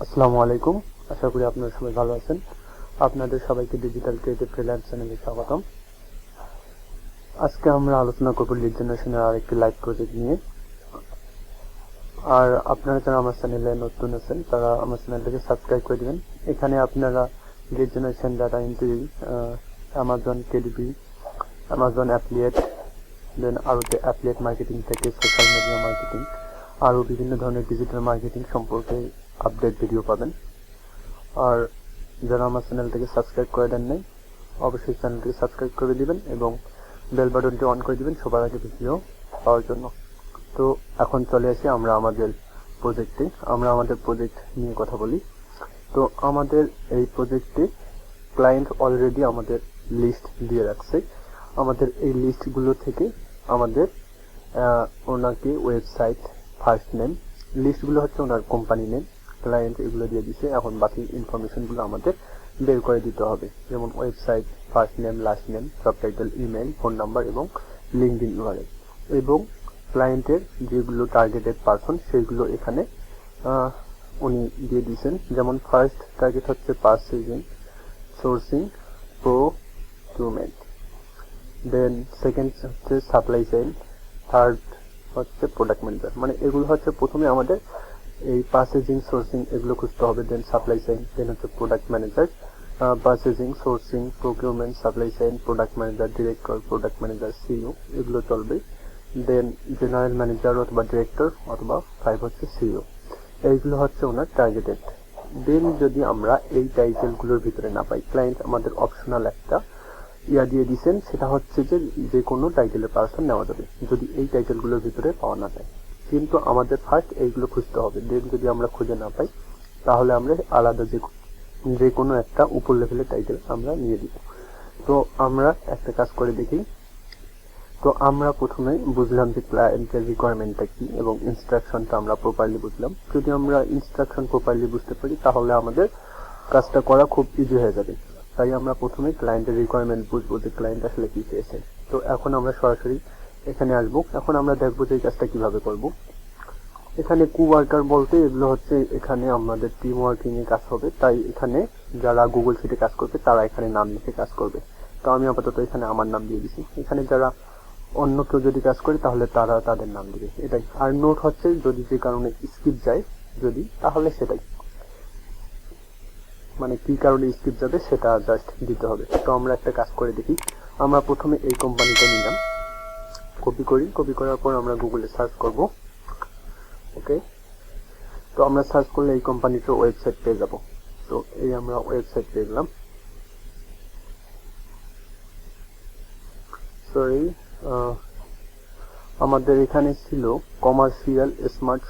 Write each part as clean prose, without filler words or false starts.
আসসালামু আলাইকুম। আশা করি আপনারা সবাই ভালো আছেন। আপনাদের সবাইকে ডিজিটাল ক্রিয়েটিভ ফ্রিল্যান্স চ্যানেলে স্বাগতম। আজকে আমরা আলোচনা করব লিড জেনারেশনের আরেকটি লাইভ প্রজেক্ট নিয়ে। আর আপনারা যারা আমার চ্যানেলে নতুন আছেন তারা আমার চ্যানেলটাকে সাবস্ক্রাইব করে দিবেন। এখানে আপনারা lead generation, data entry, Amazon KDP, Amazon affiliate, then আরও অ্যাফিলিয়েট মার্কেটিং থেকে সোশ্যাল মিডিয়া মার্কেটিং, আরও বিভিন্ন ধরনের ডিজিটাল মার্কেটিং সম্পর্কে আপডেট ভিডিও পাবেন। আর যারা আমার চ্যানেলটাকে সাবস্ক্রাইব করে দেন নাই, অবশ্যই চ্যানেলটিকে সাবস্ক্রাইব করে দিবেন এবং বেল বাটনটি অন করে দিবেন সবার আগে ভিডিও পাওয়ার জন্য। তো এখন চলে আসি আমরা আমাদের প্রজেক্ট নিয়ে কথা বলি। তো আমাদের এই প্রজেক্টে ক্লায়েন্ট অলরেডি আমাদের লিস্ট দিয়ে রাখছে। আমাদের এই লিস্টগুলো থেকে আমাদের ওনাকে ওয়েবসাইট, ফার্স্ট নেম, লিস্টগুলো হচ্ছে ওনার কোম্পানি নেম, ক্লায়েন্ট এগুলো দিয়ে দিছে। এখন বাকি ইনফরমেশনগুলো আমাদের বের করে দিতে হবে, যেমন website, first name, last name, subtitle, email, phone number এবং লিঙ্কডইন ইউআরএল, এবং ক্লায়েন্টের যেগুলো টার্গেটেড পারসন সেগুলো এখানে উনি দিয়ে দিয়েছেন। যেমন ফার্স্ট টার্গেট হচ্ছে purchasing, sourcing, procurement, then second হচ্ছে সাপ্লাই চেইন, থার্ড হচ্ছে প্রোডাক্ট ম্যানেজার। মানে এগুলো হচ্ছে প্রথমে আমাদের এই পারচেজিং, সোর্সিং এগুলো খুঁজতে হবে, দেন সাপ্লাই চেইন, দেন হচ্ছে product manager. Purchasing, sourcing, procurement, supply chain, product manager, director, product manager, CEO এগুলো চলবে। দেন জেনারেল ম্যানেজার অথবা ডিরেক্টর অথবা 5 হচ্ছে সিইও। এইগুলো হচ্ছে ওনার টার্গেটেড। দেন যদি আমরা এই টাইটেলগুলোর ভিতরে না পাই, ক্লায়েন্ট আমাদের অপশনাল একটা দিয়ে দিচ্ছেন, সেটা হচ্ছে যে কোনো টাইটেলের পারসন নেওয়া যাবে যদি এই টাইটেলগুলোর ভিতরে পাওয়া না যায়। কিন্তু আমাদের ফার্স্ট এইগুলো খুঁজতে হবে। দেন যদি আমরা খুঁজে না পাই তাহলে আমরা আলাদা যে কোনো একটা উপর লেভেলের টাইটেল আমরা নিয়ে দিব। তো আমরা একটা কাজ করে দেখি। তো আমরা প্রথমে বুঝলাম যে ক্লায়েন্টের রিকোয়ারমেন্টটা কি এবং ইনস্ট্রাকশনটা আমরা প্রপারলি বুঝলাম। যদি আমরা ইনস্ট্রাকশন প্রপারলি বুঝতে পারি তাহলে আমাদের কাজটা করা খুব ইজি হয়ে যাবে। তাই আমরা প্রথমে ক্লায়েন্টের রিকোয়ারমেন্ট বুঝবো যে ক্লায়েন্ট আসলে কি চেয়েছে। তো এখন আমরা সরাসরি এখানে আসবো। এখন আমরা দেখবো যে এই কাজটা কিভাবে করব। এখানে কোওয়ার্কার বলতে এগুলো হচ্ছে এখানে আমাদের টিম ওয়ার্কিং এ কাজ হবে। তাই এখানে যারা গুগল শিটে কাজ করবে তারা এখানে নাম লিখে কাজ করবে। তো আমি আপাতত এখানে আমার নাম দিয়ে দিছি। এখানে যারা অন্য কেউ যদি কাজ করে তাহলে তারা তাদের নাম দিবে, এটাই। আর নোট হচ্ছে যদি যে কারণে স্কিপ যায় যদি, তাহলে সেটাই, মানে কি কারণে স্কিপ যাবে সেটা জাস্ট দিতে হবে। তো আমরা একটা কাজ করে দেখি। আমরা প্রথমে এই কোম্পানিটা নিলাম, কপি করার পর আমরা গুগলে সার্চ করব। ওকে, তো আমরা সার্চ করলে এই কোম্পানিটার ওয়েবসাইট পেয়ে যাব। তো এই আমরা ওয়েবসাইট পেয়ে গেলাম। সরি, আমাদের এখানে ছিল কমার্শিয়াল স্মার্ট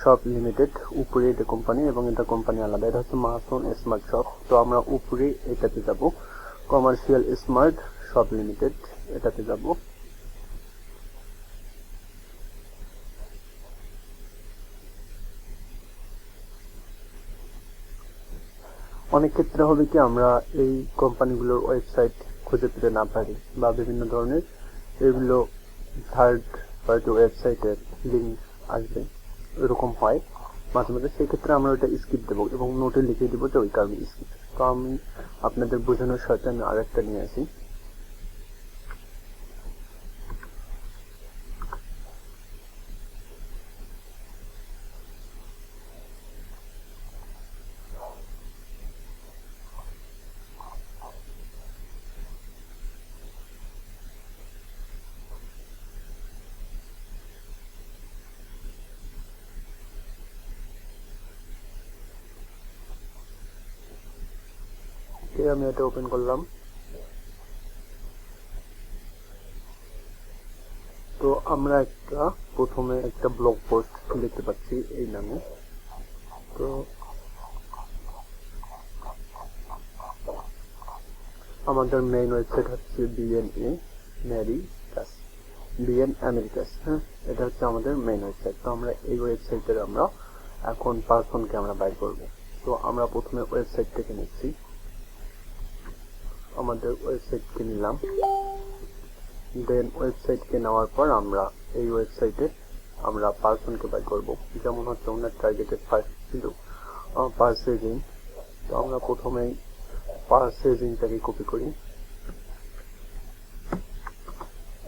শপ লিমিটেড, উপরে এটা কোম্পানি এবং এটা কোম্পানি আলাদা। এটা হচ্ছে মাসন স্মার্ট শপ। তো আমরা উপরে এটাতে যাব, কমার্শিয়াল স্মার্ট শপ লিমিটেড এটাতে যাব। অনেক ক্ষেত্রে হবে কি আমরা এই কোম্পানিগুলোর ওয়েবসাইট খুঁজে পেতে না পারি, বা বিভিন্ন ধরনের এগুলো থার্ড পার্টি ওয়েবসাইটের লিঙ্ক আসবে, এরকম হয় মাঝে মাঝে। সেক্ষেত্রে আমরা ওটা স্কিপ দেবো এবং নোটে লিখে দিব যে ওই কারণে স্কিপ। তো আমি আপনাদের বোঝানোর সাথে আমি আরেকটা নিয়ে আসি। আমি এটা ওপেন করলাম। তো আমরা প্রথমে একটা ব্লগ পোস্ট দেখতে পাচ্ছি এই নামে। তো আমাদের মেইন ওয়েবসাইট হচ্ছে বিএন আমেরিকাস। হ্যাঁ, এটা হচ্ছে আমাদের মেইন ওয়েবসাইট। তো আমরা এই ওয়েবসাইটের আমরা এখন পারসনকে আমরা বাইর করব। তো আমরা প্রথমে ওয়েবসাইট থেকে নিচ্ছি, আমাদের ওয়েবসাইটকে নিলাম। দেন ওয়েবসাইটকে নেওয়ার পর আমরা এই ওয়েবসাইটে আমরা পার্সনকে বাই করব। যেমন হচ্ছে ওনার টার্গেটেড ফার্স্ট ছিল পারচেজিং, তো আমরা প্রথমেই পারচেজিংটাকে কপি করি,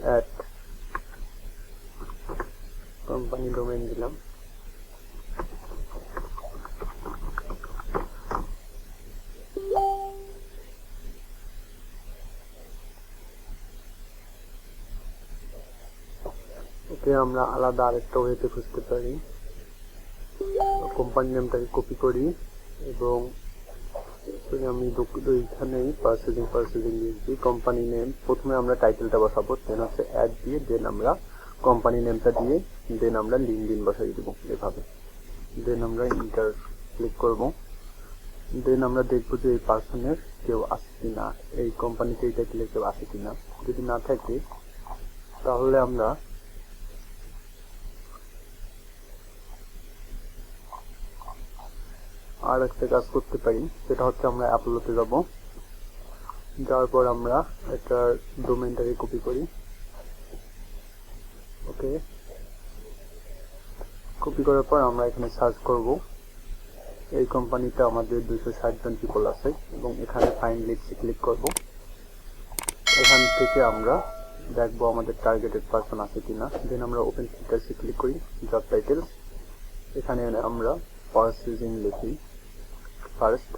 অ্যাট কোম্পানি ডোমেইন দিলাম, ওকে। আমরা আলাদা আরেকটা ওয়েতে খুঁজতে পারি, কোম্পানি নেমটাকে কপি করি এবং আমি এখানেই পারচেজিং দিয়েছি। কোম্পানি নেম প্রথমে আমরা টাইটেলটা বসাবো, দেন হচ্ছে অ্যাড দিয়ে, দেন আমরা কোম্পানি নেমটা দিয়ে, দেন আমরা লিঙ্কডিন বসাই দেবো এভাবে। দেন আমরা ইন্টার ক্লিক করব। দেন আমরা দেখবো যে এই পার্সনের কেউ আছে কিনা, এই কোম্পানিতে এই টাইটেলে কেউ আছে কিনা। যদি না থাকে তাহলে আমরা আর একটা কাজ করতে পারি, সেটা হচ্ছে আমরা আপলোডে যাব। যাওয়ার পর আমরা এটার ডোমেইনটাকে কপি করি, ওকে। কপি করার পর আমরা এখানে সার্চ করব। এই কোম্পানিতে আমাদের 260 জন পিপল আছে এবং এখানে ফাইন্ড লিডসে ক্লিক করব। এখান থেকে আমরা দেখবো আমাদের টার্গেটেড পারসন আছে কিনা। দেন আমরা ওপেন ফিল্টারসে ক্লিক করি, জব টাইটেল, এখানে আমরা পারচেজিং লিখি ফার্স্ট,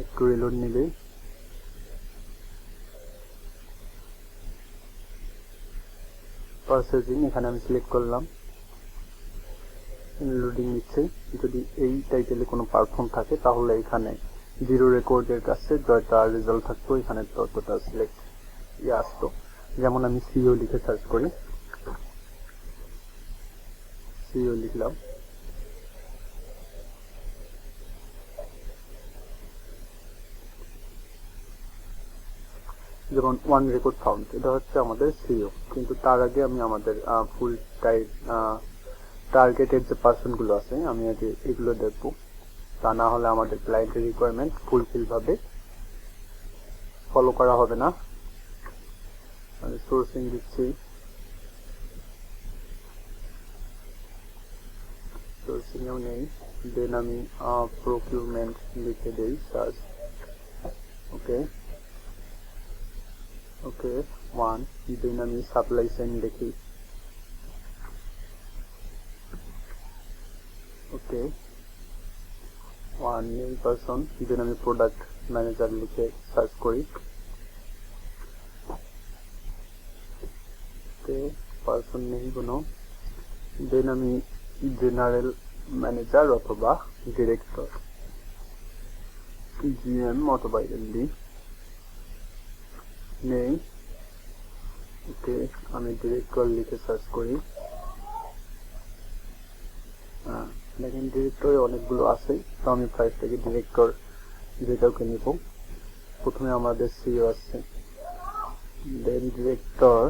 একটু রিলোড নিলে। পারচেজিং এখানে আমি সিলেক্ট করলাম, লোডিং নিচ্ছে। যদি এই টাইটেলে কোনো পারফর্ম থাকে তাহলে এখানে 0 রেকর্ডের কাছে যতটা রেজাল্ট থাকতো এখানে ততটা সিলেক্ট আসতো। যেমন আমি সিও লিখে সার্চ করি, সিও লিখলাম, যেমন 1 রেকর্ড ফাউন্ড, এটা হচ্ছে আমাদের সিও। কিন্তু তার আগে আমি আমাদের ফুল টার্গেটেড যে পার্সন গুলো আছে আমি আগে এগুলো দেখবো, তা না হলে আমাদের ক্লায়েন্টের রিকোয়ারমেন্ট ফুলফিল ভাবে ফলো করা হবে না। আমি সোর্সিং দিচ্ছি, সোর্সিং এও নেই। দেন আমি প্রকিউরমেন্ট লিখে দেই সার্চ, ওকে ওকে 1। দেন আমি সাপ্লাই চেইন দেখি, ওকে 1 নিউ পারসন। দেন আমি প্রোডাক্ট ম্যানেজার লিখে সার্চ করি, ওকে পারসন নেই কোনো। দেন আমি জেনারেল ম্যানেজার অথবা ডিরেক্টর, জিএম অথবা এমডি নেই, ওকে আমি ডিরেক্টর লিখে সার্চ করি। দেখেন ডিরেক্টরে অনেকগুলো আছে, তো আমি ফার্স্ট থেকে ডিরেক্টর যেটাকে নিব। প্রথমে আমাদের সিও আছে, দেন ডিরেক্টর।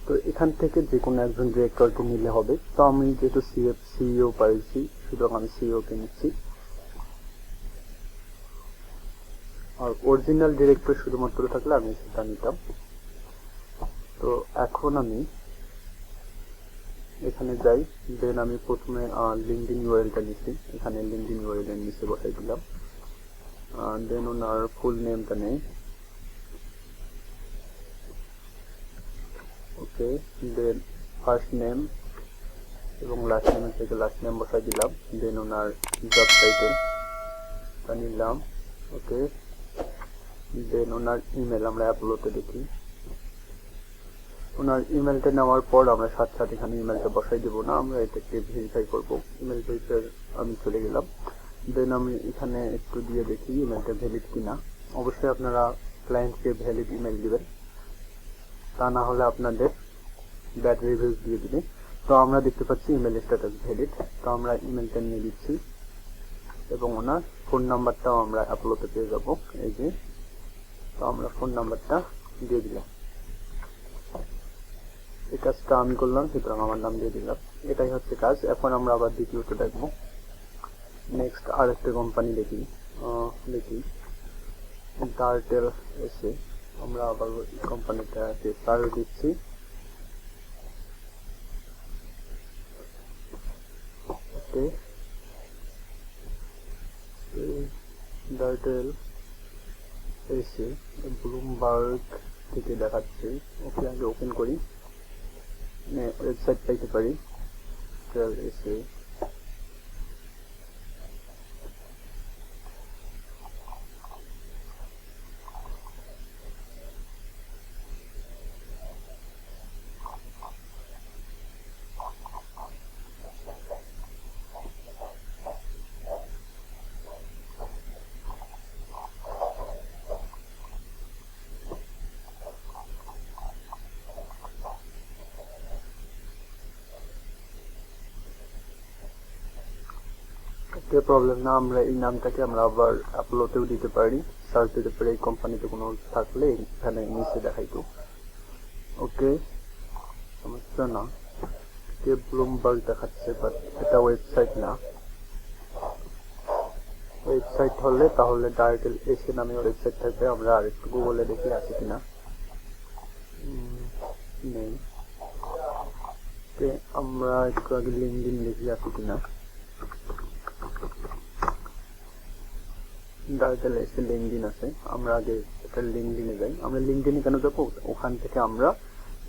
তো এখান থেকে যে কোনো একজন ডিরেক্টরকে নিলে হবে। তো আমি যেহেতু সিইও পাইছি সুতরাং আমি সিইও কে নিচ্ছি। আর অরিজিনাল ডিরেক্টর শুধুমাত্র থাকলে আমি সেটা নিতাম। তো এখন আমি এখানে যাই, দেন আমি প্রথমে লিঙ্কডিন ইউআরএলটা নিচ্ছি, এখানে লিঙ্কডিন ইউআরএল এর নিচে বসাই দিলাম। দেন ওনার ফুল নেমটা নেই, ওকে। দেন ফার্স্ট নেম এবং লাস্ট নেমের থেকে লাস্ট নেম বসাই দিলাম। দেন ওনার জব টাইটেলটা নিলাম, ওকে। দেন ওনার ইমেল আমরা আপলোডে দেখি। ওনার ইমেলটা নেওয়ার পর আমরা সাথে সাথে এখানে ইমেলটা বসাই দেবো না, আমরা এটাকে ভেরিফাই করবো। ইমেল ভেরিফাই আমি চলে গেলাম। দেন আমি এখানে একটু দিয়ে দেখি ইমেলটা ভ্যালিড কিনা। অবশ্যই আপনারা ক্লায়েন্টকে ভ্যালিড ইমেল দিবেন, তা না হলে আপনাদের ব্যাড রিভিউজ দিয়ে দিবে। তো আমরা দেখতে পাচ্ছি ইমেল স্ট্যাটাস ভ্যালিড, তো আমরা ইমেলটা নিয়ে দিচ্ছি এবং ওনার ফোন নাম্বারটাও আমরা আপলোডে পেয়ে যাব, এই যে। তো আমরা ফোন নাম্বারটা দিয়ে দিলাম, এই কাজটা আমি করলাম সুতরাং আমার নাম দিয়ে দিলাম। এটাই হচ্ছে কাজ। এখন আমরা আবার দ্বিতীয়টা দেখবো। নেক্সট আরেকটা কোম্পানি দেখি, টার্টেল এসে আমরা আবার কোম্পানিটাকে সার্চ দিচ্ছি। ওকে, টার্টেল এসে ব্লুমবার্গ থেকে দেখাচ্ছে। ওকে, আগে ওপেন করি, ওয়েবসাইট পাইতে পারি। এসে প্রবলেম না, আমরা এই নামটাকে আমরা আবার আপলোডেও দিতে পারি, সার্চ দিতে পারি। এই কোম্পানিতে কোনো থাকলে এখানে নিচে দেখাইতো। ওকে, সমস্যা না। ব্লুমবার্গ দেখাচ্ছে, বাট এটা ওয়েবসাইট না। ওয়েবসাইট হলে তাহলে টাইটেল এসে নামে ওয়েবসাইট থাকবে। আমরা আরেকটু গুগলে দেখি আছে কিনা, নেই। আমরা একটু আগে লিঙ্কডিন দেখি আছে কিনা। টাইটেল এসে লিঙ্কডিন আছে, আমরা আগে এটা লিঙ্কডিনে যাই। আমরা লিঙ্কডিনে কেন যাবো? ওখান থেকে আমরা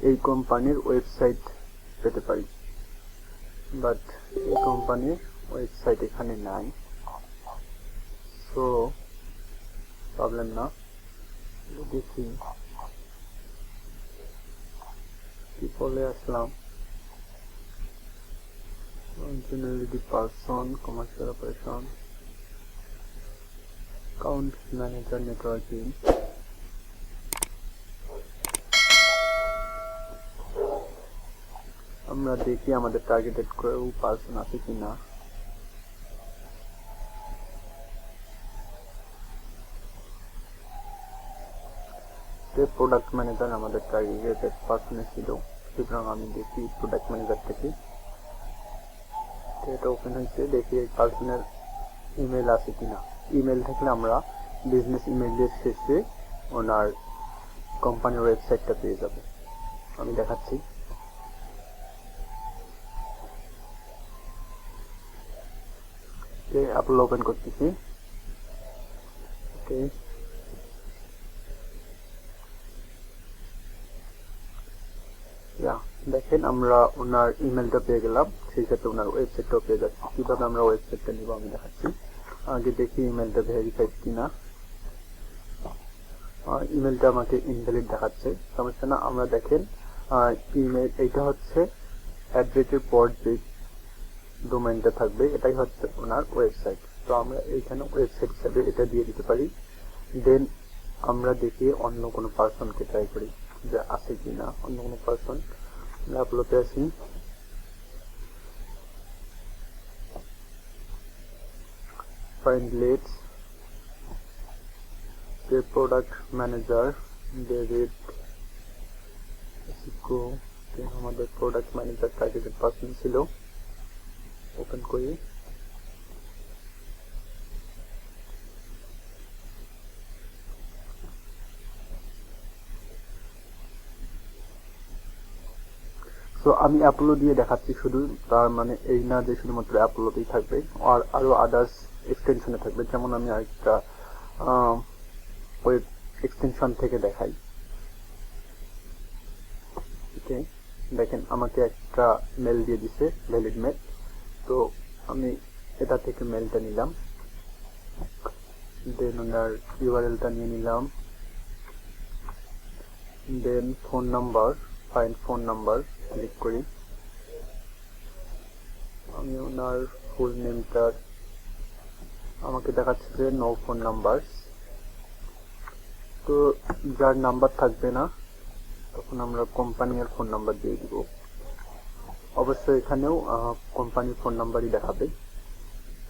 এই কোম্পানির ওয়েবসাইট পেতে পারি, বাট এই কোম্পানির ওয়েবসাইট এখানে নাই। সো প্রবলেম না, দেখি কি বলে আসলাম। Generally person, commercial operation, account manager, networking. আমরা দেখি আমাদের টার্গেটেড করেও পারসন আছে কিনা। প্রোডাক্ট ম্যানেজার আমাদের টার্গেটেড পারসনে ছিল, সুতরাং আমি দেখি প্রোডাক্ট ম্যানেজার থেকে। এটা ওপেন হয়েছে, দেখি এই পারসনের ইমেল আছে কিনা। ইমেল থাকলে আমরা বিজনেস ইমেইলের শেষে ওনার কোম্পানির ওয়েবসাইটটা পেয়ে যাব। আমি দেখাচ্ছি। আপলোড ওপেন করতেছি। ওকে, দেখেন আমরা ওনার ইমেলটা পেয়ে গেলাম, সেই সাথে ওনার ওয়েবসাইটটাও পেয়ে যাচ্ছি। কিভাবে আমরা ওয়েবসাইটটা নিব আমি দেখাচ্ছি। আগে দেখি ইমেলটা ভেরিফাইড কিনা। ইমেলটা আমাকে ইনভ্যালিড দেখাচ্ছে, সমস্যা না। আমরা দেখেন ইমেল, এইটা হচ্ছে অ্যাড্রেসের পর যে ডোমেইনটা থাকবে এটাই হচ্ছে ওনার ওয়েবসাইট। তো আমরা এইখানে ওয়েবসাইট হিসাবে এটা দিয়ে দিতে পারি। দেন আমরা দেখি অন্য কোনো পারসনকে ট্রাই করি যে আছে কিনা অন্য কোনো পারসন। আমরা আপলোডে আসি। Find leads, the product manager, David Sico, আমাদের প্রোডাক্ট ম্যানেজার টার্গেটেড পারসন ছিল। ওপেন করি। সো আমি আপলোড দিয়ে দেখাচ্ছি শুধু, তার মানে এই না যে শুধুমাত্র আপলোডেই থাকবে, আর আরো আদার্স এক্সটেনশনে থাকবে। যেমন আমি আরেকটা ওয়েব এক্সটেনশন থেকে দেখাই। ওকে, দেখেন আমাকে একটা মেল দিয়ে দিছে, ভ্যালিড মেল। তো আমি এটা থেকে মেলটা নিলাম, দেন ওনার ইউআরএলটা নিয়ে নিলাম, then phone number, find phone number click করি। আমি ওনার ফুল নেমটা, আমাকে দেখাচ্ছে যে নো ফোন নাম্বার। তো যার নাম্বার থাকবে না তখন আমরা কোম্পানির ফোন নাম্বার দিয়ে দিব। অবশ্যই এখানেও কোম্পানির ফোন নাম্বারই দেখাবে।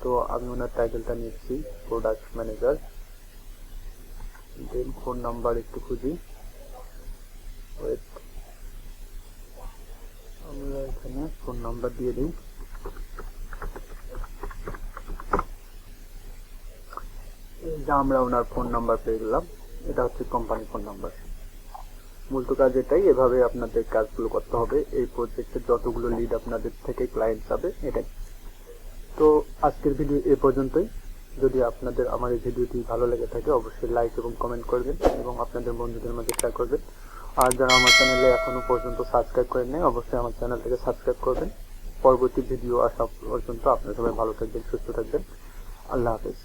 তো আমি ওনার টাইটেলটা নিচ্ছি প্রোডাক্ট ম্যানেজার, দেন ফোন নাম্বার একটু খুঁজি। ওয়েট, আমরা এখানে ফোন নাম্বার দিয়ে দিই। যা আমরা ওনার ফোন নাম্বার পেয়ে গেলাম, এটা হচ্ছে কোম্পানি ফোন নাম্বার। মূলত কাজ এটাই, এভাবে আপনাদের কাজগুলো করতে হবে। এই প্রজেক্টের যতগুলো লিড আপনাদের থেকে ক্লায়েন্ট পাবে এটাই। তো আজকের ভিডিও এ পর্যন্তই। যদি আপনাদের আমার এই ভিডিওটি ভালো লেগে থাকে অবশ্যই লাইক এবং কমেন্ট করবেন এবং আপনাদের বন্ধুদের মাঝে শেয়ার করবেন। আর যারা আমার চ্যানেলে এখনো পর্যন্ত সাবস্ক্রাইব করেন নাই অবশ্যই আমার চ্যানেলটাকে সাবস্ক্রাইব করবেন। পরবর্তী ভিডিও আসা পর্যন্ত আপনারা সবাই ভালো থাকবেন, সুস্থ থাকবেন। আল্লাহ হাফেজ।